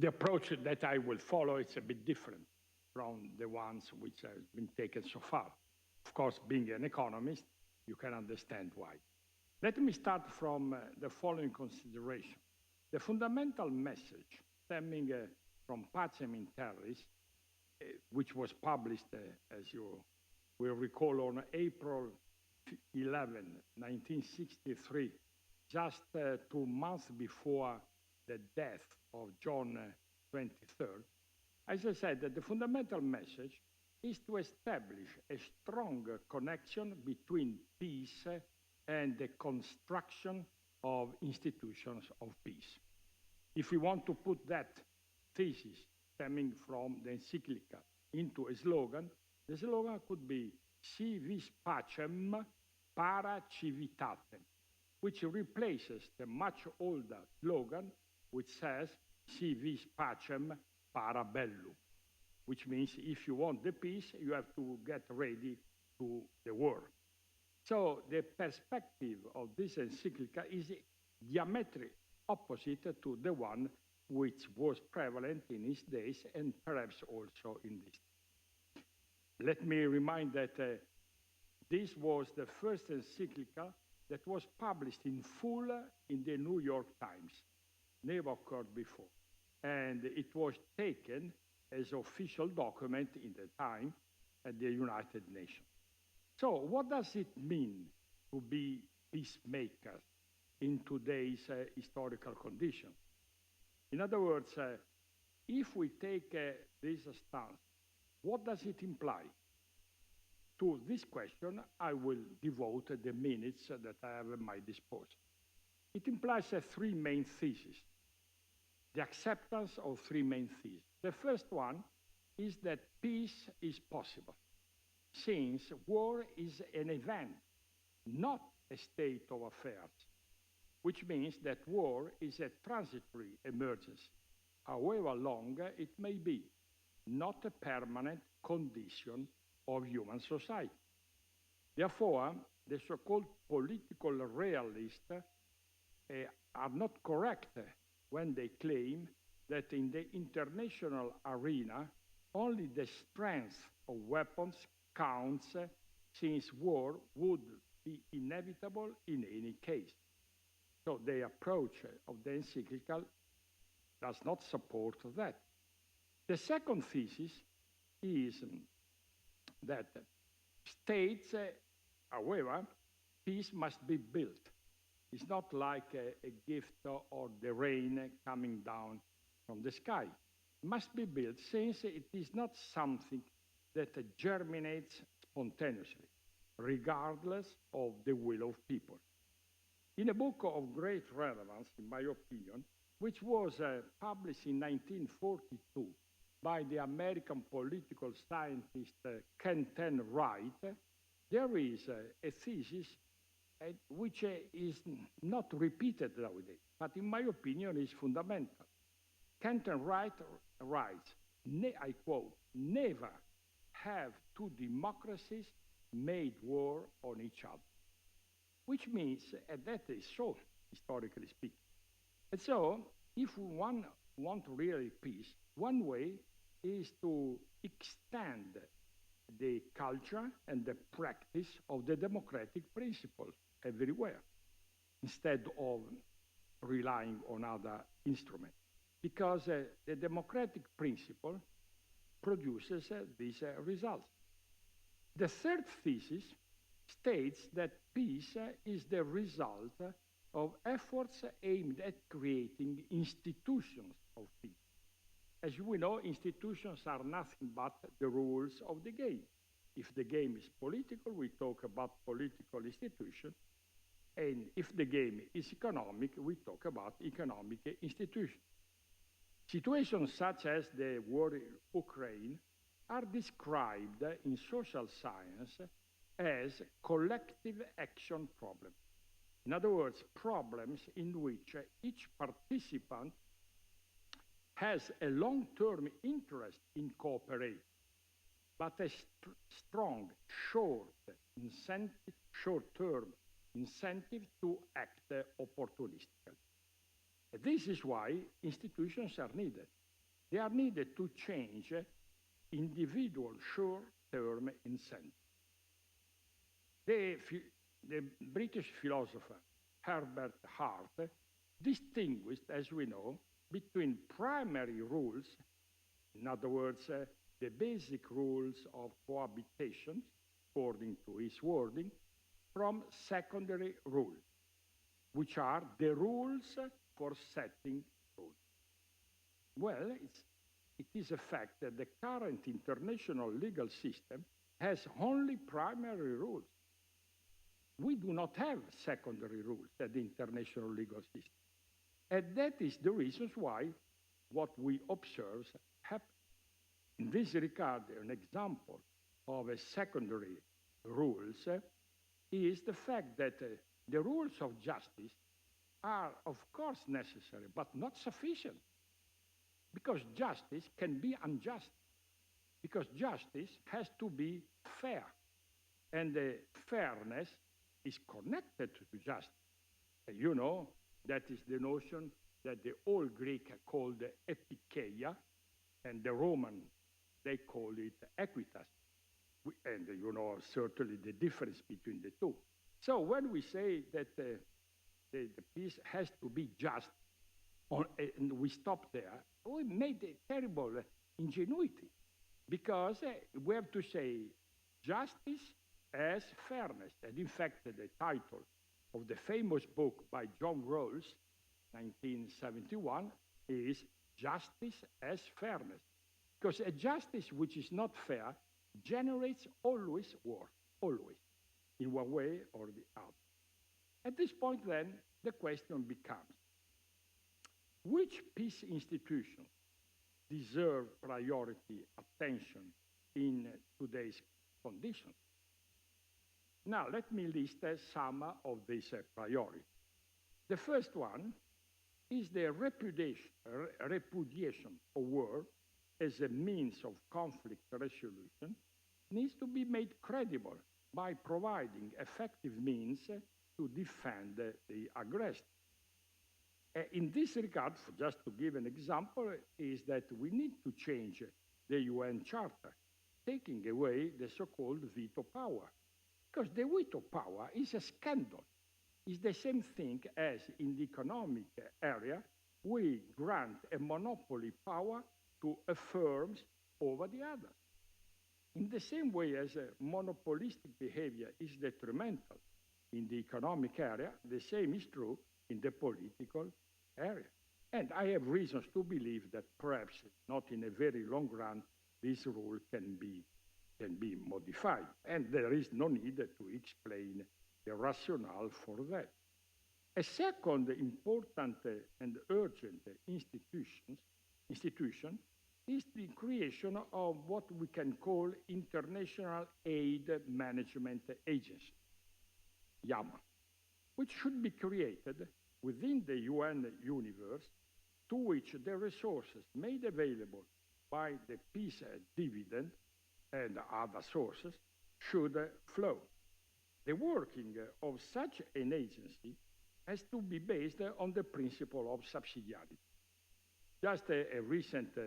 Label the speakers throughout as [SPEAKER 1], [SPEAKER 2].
[SPEAKER 1] The approach that I will follow is a bit different from the ones which have been taken so far. Of course, being an economist, you can understand why. Let me start from the following consideration. The fundamental message stemming from Pacem in Terris, which was published, as you will recall, on April 11, 1963, just 2 months before the death of John 23rd, as I said, that the fundamental message is to establish a strong connection between peace and the construction of institutions of peace. If we want to put that thesis stemming from the encyclical into a slogan, the slogan could be Si vis pacem para civitatem, which replaces the much older slogan which says Si vis pacem para bellum, which means if you want the peace, you have to get ready to the war. So the perspective of this encyclical is diametrically opposite to the one which was prevalent in his days and perhaps also in this. Let me remind that this was the first encyclical that was published in full in the New York Times. Never occurred before. And it was taken as official document in the time at the United Nations. So what does it mean to be peacemakers in today's historical condition? In other words, if we take this stance, what does it imply? To this question, I will devote the minutes that I have at my disposal. It implies 3 main theses, the acceptance of 3 main theses. The first one is that peace is possible, since war is an event, not a state of affairs, which means that war is a transitory emergency, however long it may be, not a permanent condition of human society. Therefore, the so-called political realists are not correct when they claim that in the international arena, only the strength of weapons counts, since war would be inevitable in any case. So the approach of the encyclical does not support that. The second thesis is that states, however, peace must be built. It's not like a gift or the rain coming down from the sky. It must be built, since it is not something that germinates spontaneously, regardless of the will of people. In a book of great relevance, in my opinion, which was published in 1942 by the American political scientist Kenton Wright, there is a thesis which is not repeated nowadays, but in my opinion is fundamental. Kenton Wright writes, I quote, "Never have 2 democracies made war on each other," which means that is so, historically speaking. And so, if one want really peace, one way is to extend the culture and the practice of the democratic principles everywhere, instead of relying on other instruments. Because the democratic principle produces these results. The third thesis states that peace is the result of efforts aimed at creating institutions of peace. As we know, institutions are nothing but the rules of the game. If the game is political, we talk about political institutions. And if the game is economic, we talk about economic institutions. Situations such as the war in Ukraine are described in social science as collective action problems. In other words, problems in which each participant has a long-term interest in cooperating, but a strong short-term incentive to act opportunistically. This is why institutions are needed. they are needed to change individual short-term incentives. The British philosopher Herbert Hart distinguished, as we know, between primary rules, in other words, the basic rules of cohabitation, according to his wording, from secondary rules, which are the rules for setting rules. Well, it is a fact that the current international legal system has only primary rules. We do not have secondary rules at the international legal system. And that is the reason why what we observe happens. In this regard, an example of a secondary rules is the fact that the rules of justice are, of course, necessary, but not sufficient. Because justice can be unjust. Because justice has to be fair. And the fairness is connected to justice. You know, that is the notion that the old Greek called epikeia, and the Roman, they call it equitas. And you know certainly the difference between the two. So when we say that the peace has to be just, and we stop there, we made a terrible ingenuity, because we have to say justice as fairness. And in fact, the title of the famous book by John Rawls, 1971, is Justice as Fairness. Because a justice which is not fair generates always war, always, in one way or the other. At this point, then, the question becomes, which peace institutions deserve priority attention in today's conditions? Now, let me list some of these priorities. The first one is the repudiation of war as a means of conflict resolution needs to be made credible by providing effective means to defend the aggressor. In this regard, just to give an example, is that we need to change the UN Charter, taking away the so-called veto power. Because the veto power is a scandal. It's the same thing as in the economic area, we grant a monopoly power to a firms over the others. In the same way as monopolistic behavior is detrimental in the economic area, the same is true in the political area. And I have reasons to believe that perhaps not in a very long run, this rule can be modified. And there is no need to explain the rationale for that. A second important and urgent institution is the creation of what we can call International Aid Management Agency, YAMA, which should be created within the UN universe, to which the resources made available by the peace dividend and other sources should flow. The working of such an agency has to be based on the principle of subsidiarity. Just a recent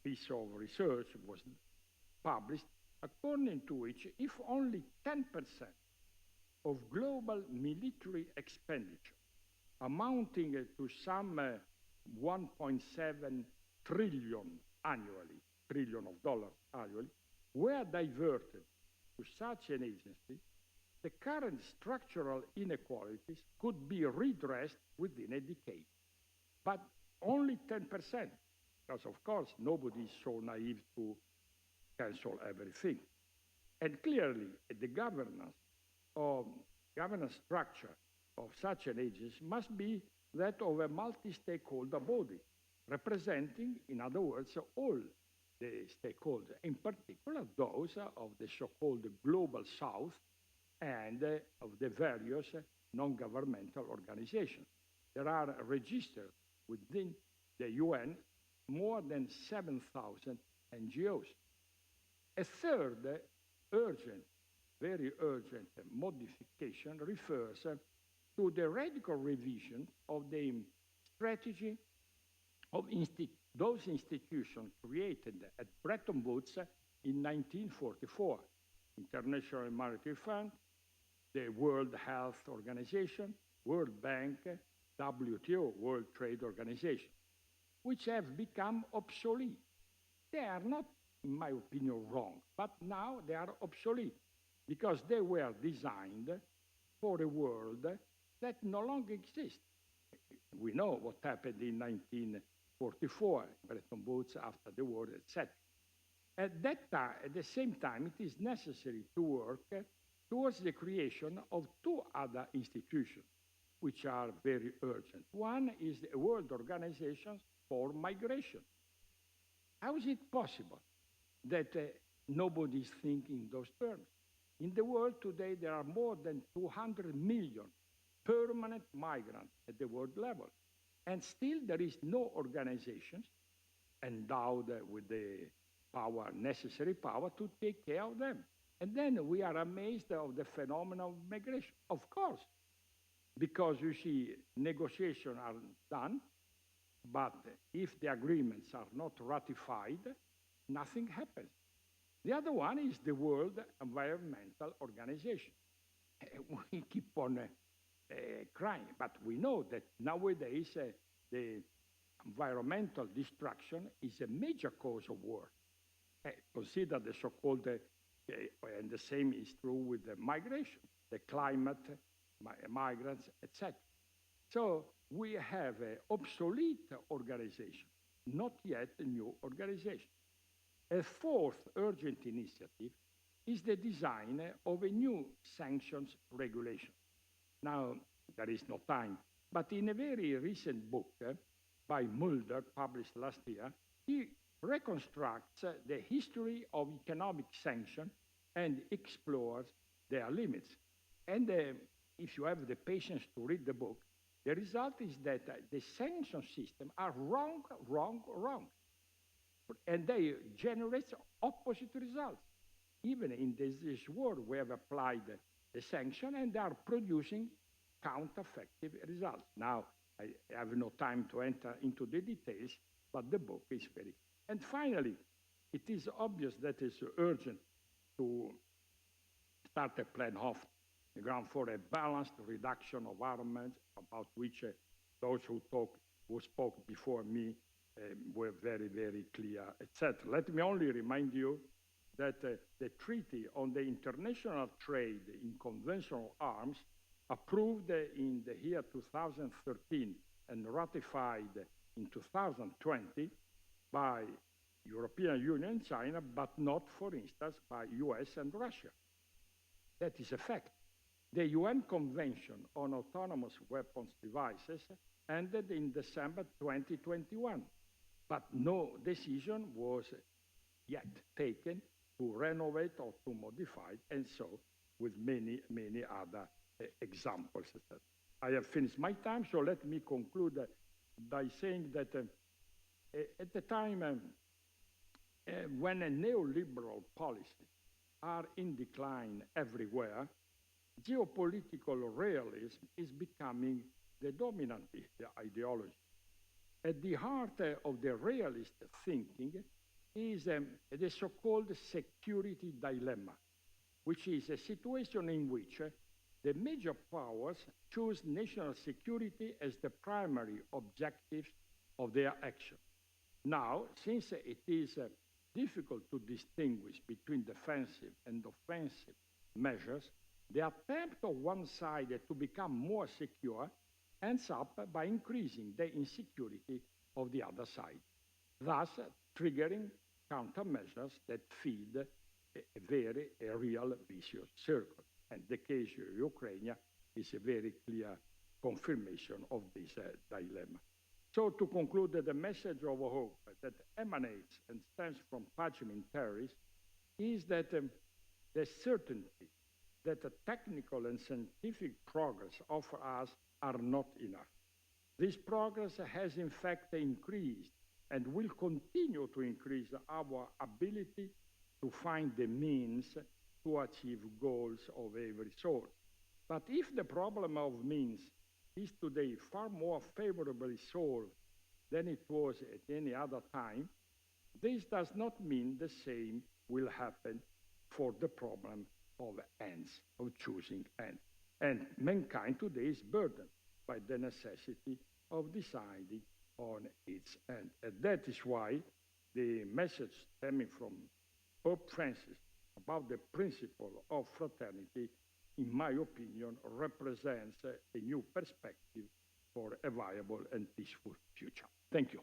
[SPEAKER 1] piece of research was published, according to which if only 10% of global military expenditure, amounting to some 1.7 trillion annually, trillion of dollars annually, were diverted to such an agency, the current structural inequalities could be redressed within a decade. But only 10%, because of course nobody is so naive to cancel everything. And clearly, the governance structure of such an agency must be that of a multi-stakeholder body, representing, in other words, all the stakeholders, in particular those of the so-called Global South and of the various non-governmental organizations. There are registered within the UN more than 7,000 NGOs. A third urgent, very urgent modification refers to the radical revision of the strategy of those institutions created at Bretton Woods in 1944, International Monetary Fund, the World Health Organization, World Bank, WTO, World Trade Organization, which have become obsolete. They are not, in my opinion, wrong, but now they are obsolete because they were designed for a world that no longer exists. We know what happened in 1944, Bretton Woods after the war, etc. At that time, at the same time, it is necessary to work towards the creation of two other institutions, which are very urgent. One is the World Organization for Migration. How is it possible that nobody is thinking those terms? In the world today, there are more than 200 million permanent migrants at the world level. And still there is no organization endowed with the power, necessary power to take care of them. And then we are amazed of the phenomenon of migration. Of course, because you see, negotiations are done, but if the agreements are not ratified, nothing happens. The other one is the World Environmental Organization. We keep on crying, but we know that nowadays the environmental destruction is a major cause of war. Consider the so-called, and the same is true with the migration, the climate, migrants, etc. So we have an obsolete organization, not yet a new organization. A fourth urgent initiative is the design of a new sanctions regulation. Now, there is no time, but in a very recent book by Mulder, published last year, he reconstructs the history of economic sanction and explores their limits. And if you have the patience to read the book, the result is that the sanction system are wrong. And they generate opposite results. Even in this world, we have applied the sanction and they are producing countereffective results. Now, I have no time to enter into the details, but the book is very. And finally, it is obvious that it's urgent to start a plan off the ground for a balanced reduction of armaments, about which those who spoke before me were very, very clear, etc. Let me only remind you that the Treaty on the International Trade in Conventional Arms, approved in the year 2013 and ratified in 2020 by European Union and China, but not, for instance, by US and Russia. That is a fact. The UN Convention on Autonomous Weapons Devices ended in December 2021, but no decision was yet taken to renovate or to modify, and so with many, many other examples. I have finished my time, so let me conclude by saying that at the time when a neoliberal policies are in decline everywhere, geopolitical realism is becoming the dominant ideology. At the heart of the realist thinking is the so-called security dilemma, which is a situation in which the major powers choose national security as the primary objective of their action. Now, since it is difficult to distinguish between defensive and offensive measures, the attempt of one side to become more secure ends up by increasing the insecurity of the other side, thus triggering countermeasures that feed a real vicious circle. And the case of Ukraine is a very clear confirmation of this dilemma. So to conclude, the message of hope that emanates and stems from Pacem in Terris is that the certainty that the technical and scientific progress offer us are not enough. This progress has in fact increased and will continue to increase our ability to find the means to achieve goals of every sort. But if the problem of means is today far more favorably solved than it was at any other time, this does not mean the same will happen for the problem of ends, of choosing ends. And mankind today is burdened by the necessity of deciding on its end. And that is why the message stemming from Pope Francis about the principle of fraternity, in my opinion, represents a new perspective for a viable and peaceful future. Thank you.